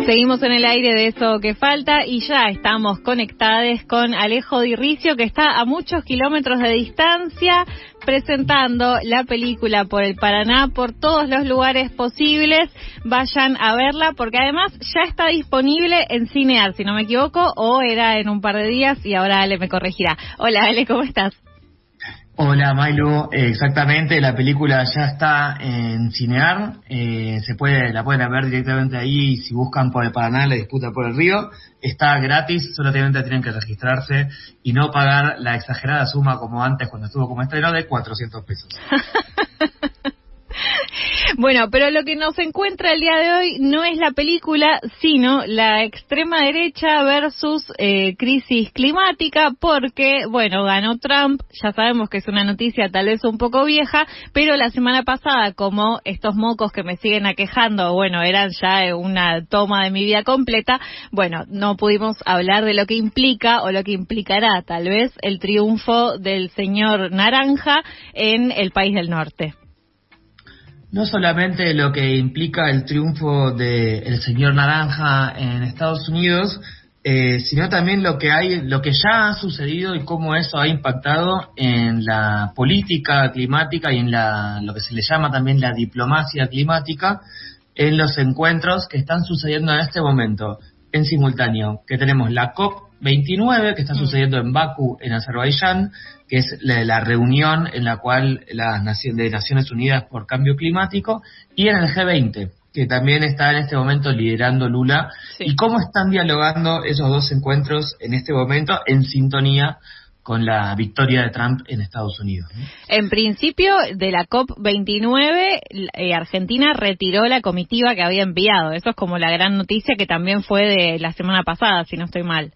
Seguimos en el aire de Eso que Falta y ya estamos conectados con Alejo Di Rizzio, que está a muchos kilómetros de distancia presentando la película por el Paraná, por todos los lugares posibles. Vayan a verla porque además ya está disponible en Cinear, si no me equivoco, o era en un par de días y ahora Ale me corregirá. Hola Ale, ¿cómo estás? Hola Mailu, exactamente, la película ya está en Cinear, la pueden ver directamente ahí si buscan por el Paraná, la disputa por el río, está gratis, solamente tienen que registrarse y no pagar la exagerada suma como antes cuando estuvo como estreno de 400 pesos. Bueno, pero lo que nos encuentra el día de hoy no es la película, sino la extrema derecha versus crisis climática, porque, bueno, ganó Trump, ya sabemos que es una noticia tal vez un poco vieja, pero la semana pasada, como estos mocos que me siguen aquejando, bueno, eran ya una toma de mi vida completa, bueno, no pudimos hablar de lo que implica o lo que implicará tal vez el triunfo del señor Naranja en el país del norte. No solamente lo que implica el triunfo del señor Naranja en Estados Unidos, sino también lo que ya ha sucedido y cómo eso ha impactado en la política climática y en lo que se le llama también la diplomacia climática, en los encuentros que están sucediendo en este momento, en simultáneo, que tenemos la COP29, que está sucediendo en Bakú, en Azerbaiyán, que es la reunión en la cual las Naciones Unidas por Cambio Climático, y en el G20, que también está en este momento liderando Lula, sí. Y cómo están dialogando esos dos encuentros en este momento en sintonía con la victoria de Trump en Estados Unidos, ¿no? En principio, de la COP29, Argentina retiró la comitiva que había enviado. Eso es como la gran noticia que también fue de la semana pasada, si no estoy mal.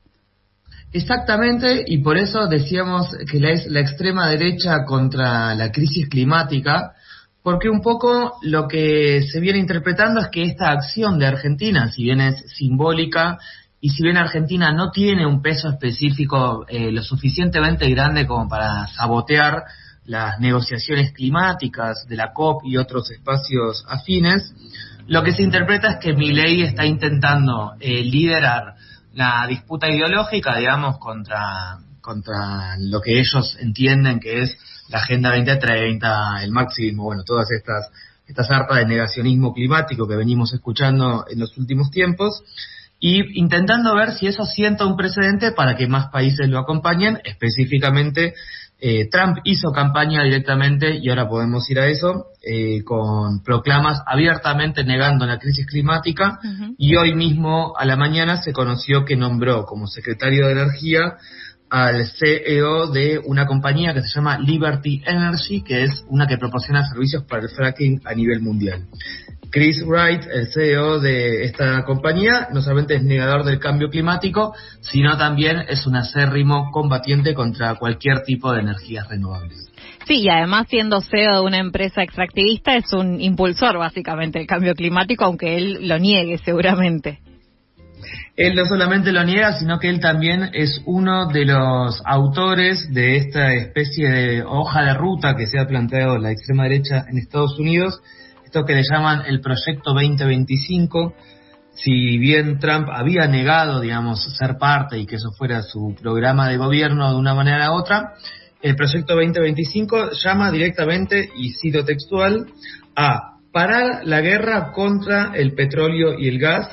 Exactamente, y por eso decíamos que es la extrema derecha contra la crisis climática, porque un poco lo que se viene interpretando es que esta acción de Argentina, si bien es simbólica, y si bien Argentina no tiene un peso específico lo suficientemente grande como para sabotear las negociaciones climáticas de la COP y otros espacios afines, lo que se interpreta es que Milei está intentando liderar la disputa ideológica, digamos, contra lo que ellos entienden que es la Agenda 2030, el marxismo, bueno, todas estas hartas de negacionismo climático que venimos escuchando en los últimos tiempos, y intentando ver si eso sienta un precedente para que más países lo acompañen. Específicamente, Trump hizo campaña directamente, y ahora podemos ir a eso, con proclamas abiertamente negando la crisis climática, y hoy mismo a la mañana se conoció que nombró como secretario de Energía al CEO de una compañía que se llama Liberty Energy, que es una que proporciona servicios para el fracking a nivel mundial. Chris Wright, el CEO de esta compañía, no solamente es negador del cambio climático, sino también es un acérrimo combatiente contra cualquier tipo de energías renovables. Sí, y además siendo CEO de una empresa extractivista es un impulsor básicamente del cambio climático, aunque él lo niegue seguramente. Él no solamente lo niega, sino que él también es uno de los autores de esta especie de hoja de ruta que se ha planteado la extrema derecha en Estados Unidos, esto que le llaman el Proyecto 2025. Si bien Trump había negado, digamos, ser parte y que eso fuera su programa de gobierno de una manera u otra, el Proyecto 2025 llama directamente, y cito textual, a parar la guerra contra el petróleo y el gas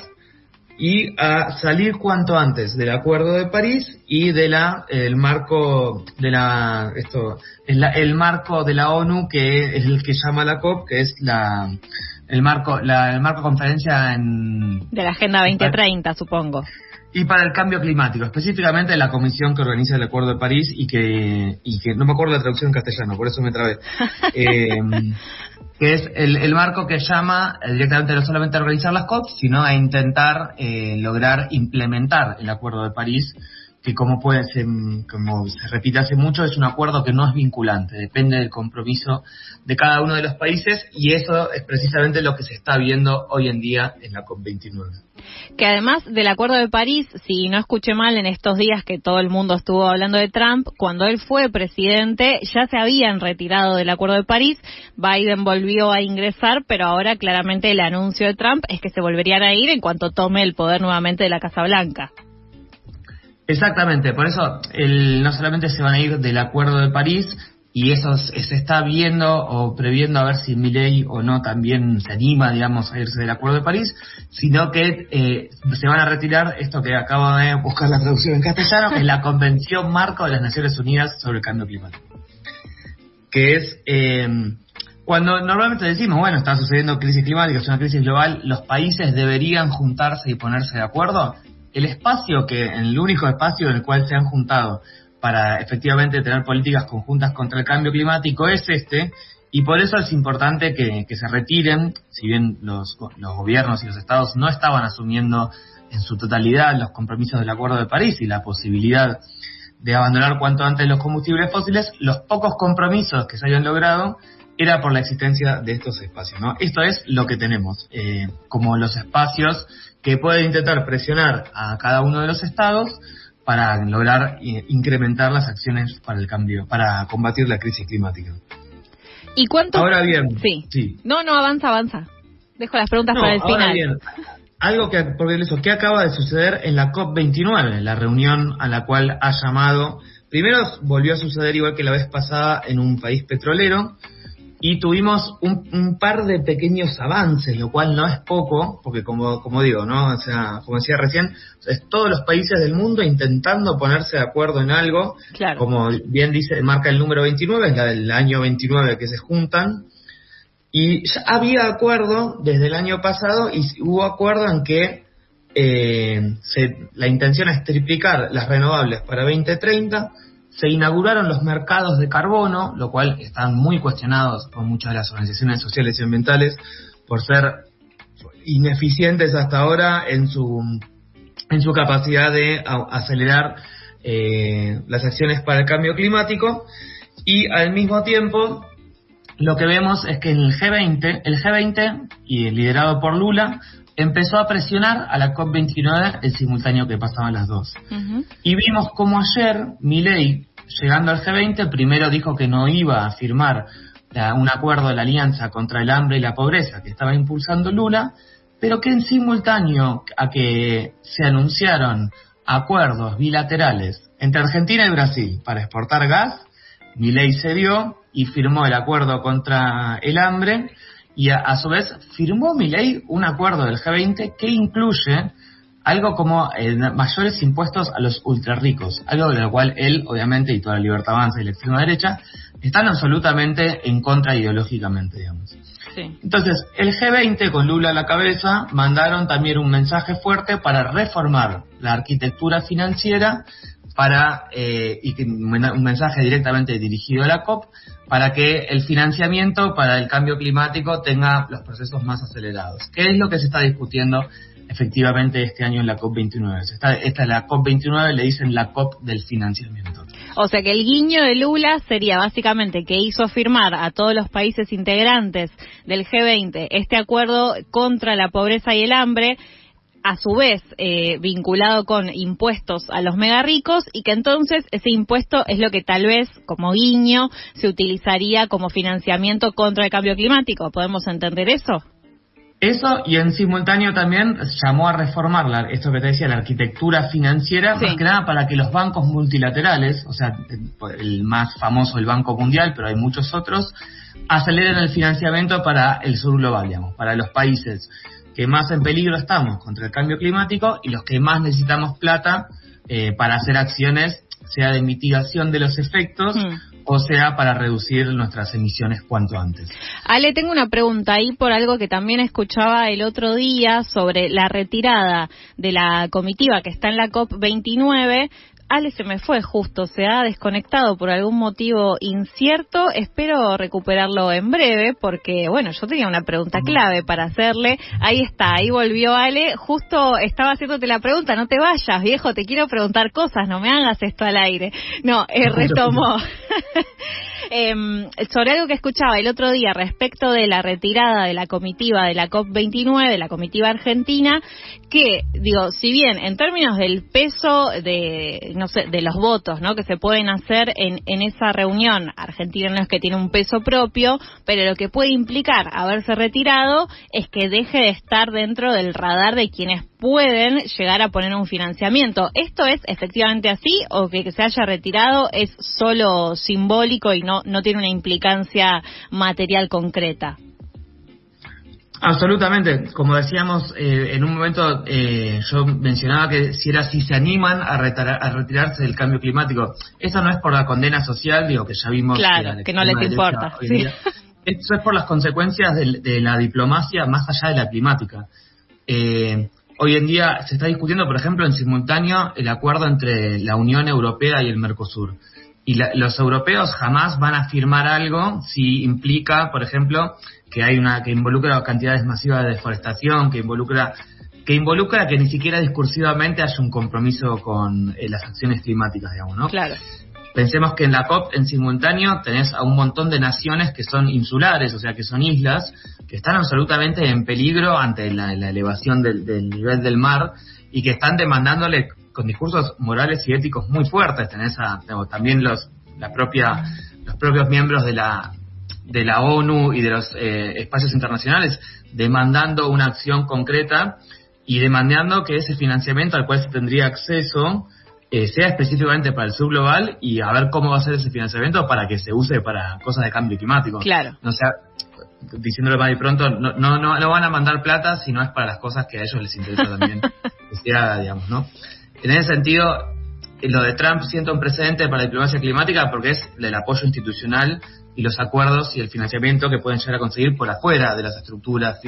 y a salir cuanto antes del Acuerdo de París y de el marco de el marco de la ONU, que es el que llama la COP, que es el marco conferencia de la Agenda 2030, supongo. Y para el cambio climático, específicamente la comisión que organiza el Acuerdo de París y que no me acuerdo la traducción en castellano, por eso me trabé. Que es el marco que llama directamente no solamente a organizar las COP, sino a intentar lograr implementar el Acuerdo de París que como se repite hace mucho, es un acuerdo que no es vinculante, depende del compromiso de cada uno de los países, y eso es precisamente lo que se está viendo hoy en día en la COP29. Que además del Acuerdo de París, si no escuché mal en estos días que todo el mundo estuvo hablando de Trump, cuando él fue presidente ya se habían retirado del Acuerdo de París, Biden volvió a ingresar, pero ahora claramente el anuncio de Trump es que se volverían a ir en cuanto tome el poder nuevamente de la Casa Blanca. Exactamente, por eso no solamente se van a ir del Acuerdo de París, y eso se está viendo o previendo a ver si Milei o no también se anima, digamos, a irse del Acuerdo de París, sino que se van a retirar esto que acabo de buscar la traducción en castellano, que es la Convención Marco de las Naciones Unidas sobre el Cambio Climático, que es cuando normalmente decimos, bueno, está sucediendo crisis climática, es una crisis global, los países deberían juntarse y ponerse de acuerdo. El único espacio en el cual se han juntado para efectivamente tener políticas conjuntas contra el cambio climático es este, y por eso es importante que se retiren, si bien los gobiernos y los estados no estaban asumiendo en su totalidad los compromisos del Acuerdo de París y la posibilidad de abandonar cuanto antes los combustibles fósiles, los pocos compromisos que se habían logrado era por la existencia de estos espacios, ¿no? Esto es lo que tenemos, como los espacios que pueden intentar presionar a cada uno de los estados para lograr incrementar las acciones para el cambio, para combatir la crisis climática. ¿Y cuánto? Ahora bien, sí. No, avanza. Dejo las preguntas para el final. Ahora bien, ¿qué acaba de suceder en la COP29, la reunión a la cual ha llamado? Primero volvió a suceder igual que la vez pasada en un país petrolero, y tuvimos un par de pequeños avances, lo cual no es poco, porque como digo, ¿no? O sea, como decía recién, es todos los países del mundo intentando ponerse de acuerdo en algo. Claro. Como bien marca el número 29, es la del año 29 que se juntan, y ya había acuerdo desde el año pasado, y hubo acuerdo en que la intención es triplicar las renovables para 2030. Se inauguraron los mercados de carbono, lo cual están muy cuestionados por muchas de las organizaciones sociales y ambientales por ser ineficientes hasta ahora en su capacidad de acelerar las acciones para el cambio climático. Y al mismo tiempo lo que vemos es que en el G20 y liderado por Lula, empezó a presionar a la COP29 en simultáneo que pasaban las dos. Uh-huh. Y vimos como ayer Milei, llegando al G20, primero dijo que no iba a firmar un acuerdo de la Alianza contra el hambre y la pobreza que estaba impulsando Lula, pero que en simultáneo a que se anunciaron acuerdos bilaterales entre Argentina y Brasil para exportar gas, Milei cedió y firmó el acuerdo contra el hambre. Y a su vez firmó Milei un acuerdo del G20 que incluye algo como mayores impuestos a los ultrarricos, algo de lo cual él, obviamente, y toda la Libertad Avanza y la extrema derecha, están absolutamente en contra ideológicamente, digamos. Sí. Entonces, el G20, con Lula a la cabeza, mandaron también un mensaje fuerte para reformar la arquitectura financiera, un mensaje directamente dirigido a la COP, para que el financiamiento para el cambio climático tenga los procesos más acelerados. ¿Qué es lo que se está discutiendo efectivamente este año en la COP29? Esta es la COP29, le dicen la COP del financiamiento. O sea que el guiño de Lula sería básicamente que hizo firmar a todos los países integrantes del G20 este acuerdo contra la pobreza y el hambre, a su vez vinculado con impuestos a los mega ricos, y que entonces ese impuesto es lo que tal vez como guiño se utilizaría como financiamiento contra el cambio climático. ¿Podemos entender eso? Eso, y en simultáneo también llamó a reformar esto que te decía, la arquitectura financiera, sí, más que nada para que los bancos multilaterales, o sea, el más famoso, el Banco Mundial, pero hay muchos otros, aceleren el financiamiento para el sur global, digamos, para los países que más en peligro estamos contra el cambio climático y los que más necesitamos plata para hacer acciones, sea de mitigación de los efectos, o sea para reducir nuestras emisiones cuanto antes. Ale, tengo una pregunta ahí por algo que también escuchaba el otro día sobre la retirada de la comitiva que está en la COP29. Ale se me fue justo, se ha desconectado por algún motivo incierto. Espero recuperarlo en breve porque, bueno, yo tenía una pregunta clave para hacerle. Ahí está, ahí volvió Ale. Justo estaba haciéndote la pregunta, no te vayas, viejo, te quiero preguntar cosas, no me hagas esto al aire. No, retomó. Sobre algo que escuchaba el otro día respecto de la retirada de la comitiva de la COP29, de la comitiva argentina, que, digo, si bien en términos del peso de, no sé, de los votos, ¿no?, que se pueden hacer en esa reunión, Argentina no es que tiene un peso propio, pero lo que puede implicar haberse retirado es que deje de estar dentro del radar de quienes pueden llegar a poner un financiamiento. ¿Esto es efectivamente así o que se haya retirado es solo simbólico y no tiene una implicancia material concreta? Absolutamente. Como decíamos, en un momento yo mencionaba que si se animan a retirarse del cambio climático. Eso no es por la condena social, digo, que ya vimos. Claro, que no les importa. Sí. Eso es por las consecuencias de la diplomacia más allá de la climática. Hoy en día se está discutiendo, por ejemplo, en simultáneo el acuerdo entre la Unión Europea y el Mercosur. Y los europeos jamás van a firmar algo si implica, por ejemplo, que involucra cantidades masivas de deforestación, que involucra que ni siquiera discursivamente haya un compromiso con las acciones climáticas, digamos, ¿no? Claro. Pensemos que en la COP, en simultáneo, tenés a un montón de naciones que son insulares, o sea, que son islas, que están absolutamente en peligro ante la elevación del nivel del mar y que están demandándole con discursos morales y éticos muy fuertes. Tenés también los propios miembros de la ONU y de los espacios internacionales demandando una acción concreta y demandando que ese financiamiento al cual se tendría acceso sea específicamente para el sur global y a ver cómo va a ser ese financiamiento para que se use para cosas de cambio climático. Claro. O sea, diciéndolo más de pronto, no van a mandar plata si no es para las cosas que a ellos les interesa también que se haga, digamos, ¿no? En ese sentido, lo de Trump sienta un precedente para la diplomacia climática porque es el apoyo institucional y los acuerdos y el financiamiento que pueden llegar a conseguir por afuera de las estructuras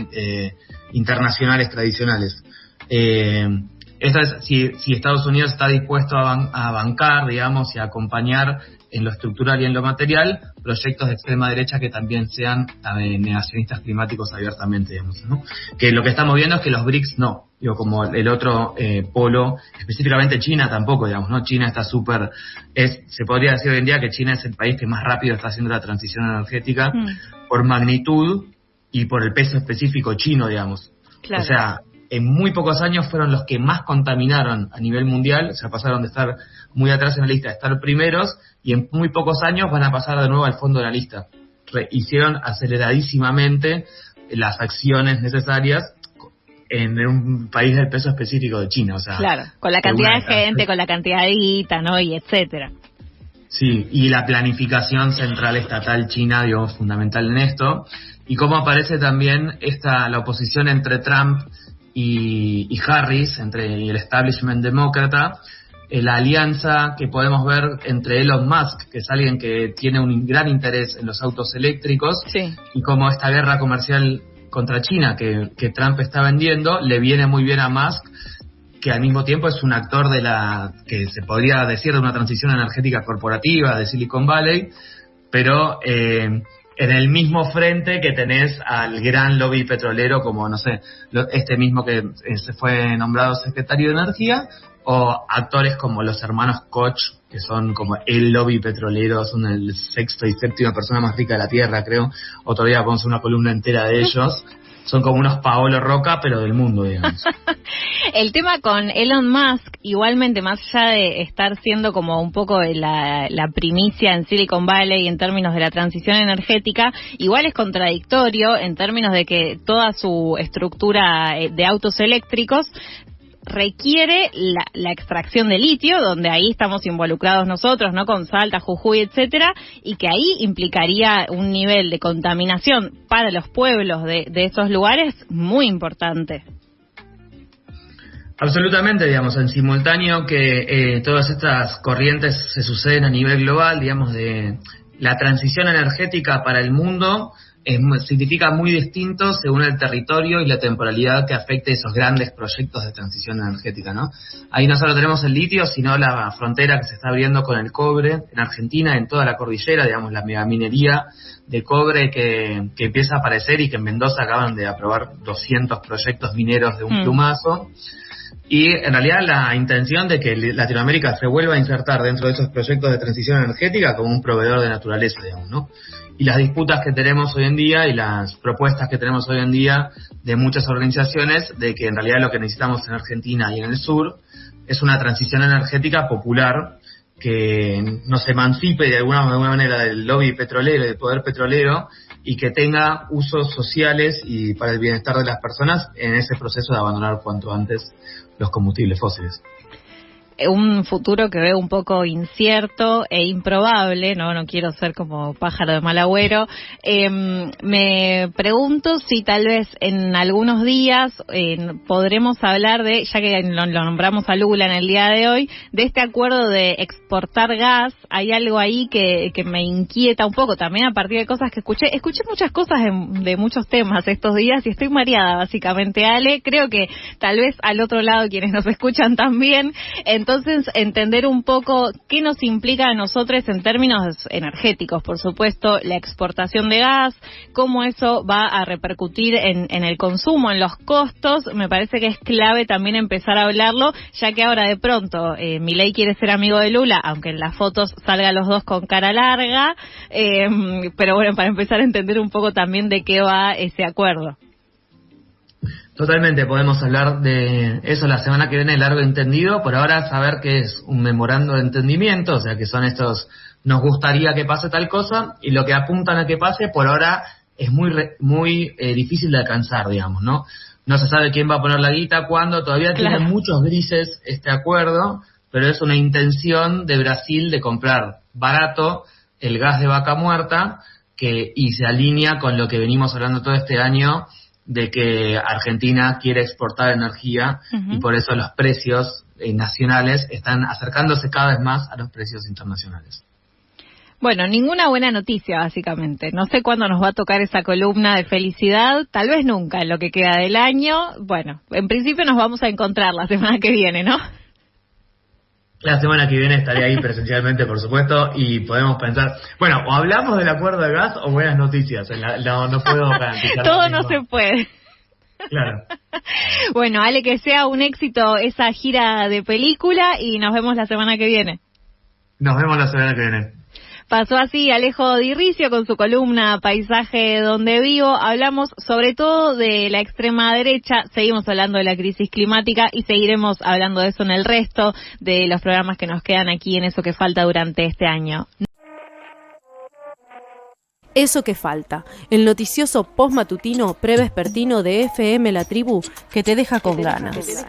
internacionales tradicionales. Esto es si Estados Unidos está dispuesto a bancar, digamos, y a acompañar en lo estructural y en lo material proyectos de extrema derecha que también sean negacionistas climáticos abiertamente, digamos, ¿no? Que lo que estamos viendo es que los BRICS no, digo, como el otro polo, específicamente China tampoco, digamos, ¿no? China está se podría decir hoy en día que China es el país que más rápido está haciendo la transición energética por magnitud y por el peso específico chino, digamos. Claro. O sea, en muy pocos años fueron los que más contaminaron a nivel mundial, o sea, pasaron de estar muy atrás en la lista a estar primeros, y en muy pocos años van a pasar de nuevo al fondo de la lista. Hicieron aceleradísimamente las acciones necesarias en un país del peso específico de China, o sea... Claro, con la cantidad de gente, con la cantidad de guita, ¿no?, y etcétera. Sí, y la planificación central estatal china, digamos, fundamental en esto, y cómo aparece también la oposición entre Trump y Harris, entre el establishment demócrata, la alianza que podemos ver entre Elon Musk, que es alguien que tiene un gran interés en los autos eléctricos, sí, y cómo esta guerra comercial contra China que Trump está vendiendo le viene muy bien a Musk, que al mismo tiempo es un actor que se podría decir de una transición energética corporativa de Silicon Valley, pero en el mismo frente que tenés al gran lobby petrolero como, no sé, este mismo que se fue nombrado secretario de Energía, o actores como los hermanos Koch, que son como el lobby petrolero, son el sexto y séptima persona más rica de la Tierra, creo, o todavía vamos a hacer una columna entera de ellos. Son como unos Paolo Roca, pero del mundo, digamos. El tema con Elon Musk, igualmente, más allá de estar siendo como un poco la primicia en Silicon Valley en términos de la transición energética, igual es contradictorio en términos de que toda su estructura de autos eléctricos requiere la extracción de litio, donde ahí estamos involucrados nosotros, ¿no?, con Salta, Jujuy, etcétera, y que ahí implicaría un nivel de contaminación para los pueblos de esos lugares muy importante. Absolutamente, digamos, en simultáneo que todas estas corrientes se suceden a nivel global, digamos, de la transición energética para el mundo significa muy distinto según el territorio y la temporalidad que afecte esos grandes proyectos de transición energética, ¿no? Ahí no solo tenemos el litio, sino la frontera que se está abriendo con el cobre en Argentina, en toda la cordillera, digamos, la megaminería de cobre que empieza a aparecer, y que en Mendoza acaban de aprobar 200 proyectos mineros de un plumazo. Y en realidad la intención de que Latinoamérica se vuelva a insertar dentro de esos proyectos de transición energética como un proveedor de naturaleza, digamos, ¿no? Y las disputas que tenemos hoy en día y las propuestas que tenemos hoy en día de muchas organizaciones de que en realidad lo que necesitamos en Argentina y en el sur es una transición energética popular que nos emancipe de alguna manera del lobby petrolero y del poder petrolero, y que tenga usos sociales y para el bienestar de las personas en ese proceso de abandonar cuanto antes los combustibles fósiles. Un futuro que veo un poco incierto e improbable, no quiero ser como pájaro de mal agüero. Me pregunto si tal vez en algunos días podremos hablar de, ya que lo nombramos a Lula en el día de hoy, de este acuerdo de exportar gas. Hay algo ahí que me inquieta un poco, también a partir de cosas que escuché muchas cosas de muchos temas estos días y estoy mareada básicamente, Ale. Creo que tal vez al otro lado quienes nos escuchan también. Entonces, entender un poco qué nos implica a nosotros en términos energéticos, por supuesto, la exportación de gas, cómo eso va a repercutir en el consumo, en los costos. Me parece que es clave también empezar a hablarlo, ya que ahora de pronto Milei quiere ser amigo de Lula, aunque en las fotos salgan los dos con cara larga, pero bueno, para empezar a entender un poco también de qué va ese acuerdo. Totalmente, podemos hablar de eso la semana que viene, largo entendido. Por ahora, saber que es un memorando de entendimiento, o sea que son estos, nos gustaría que pase tal cosa, y lo que apuntan a que pase, por ahora es muy difícil de alcanzar, digamos, ¿no? No se sabe quién va a poner la guita, cuándo, todavía tiene muchos grises este acuerdo, pero es una intención de Brasil de comprar barato el gas de Vaca Muerta, y se alinea con lo que venimos hablando todo este año, de que Argentina quiere exportar energía, y por eso los precios nacionales están acercándose cada vez más a los precios internacionales. Bueno, ninguna buena noticia básicamente. No sé cuándo nos va a tocar esa columna de felicidad, tal vez nunca en lo que queda del año. Bueno, en principio nos vamos a encontrar la semana que viene, ¿no? La semana que viene estaré ahí presencialmente, por supuesto, y podemos pensar, bueno, o hablamos del acuerdo de gas o buenas noticias. No puedo garantizar. Todo no se puede. Claro. Bueno, Ale, que sea un éxito esa gira de película y nos vemos la semana que viene. Nos vemos la semana que viene. Pasó así Alejo Di Ricio con su columna Paisaje donde vivo. Hablamos sobre todo de la extrema derecha, seguimos hablando de la crisis climática y seguiremos hablando de eso en el resto de los programas que nos quedan aquí en Eso que Falta durante este año. Eso que falta, el noticioso postmatutino prevespertino de FM La Tribu que te deja con ganas.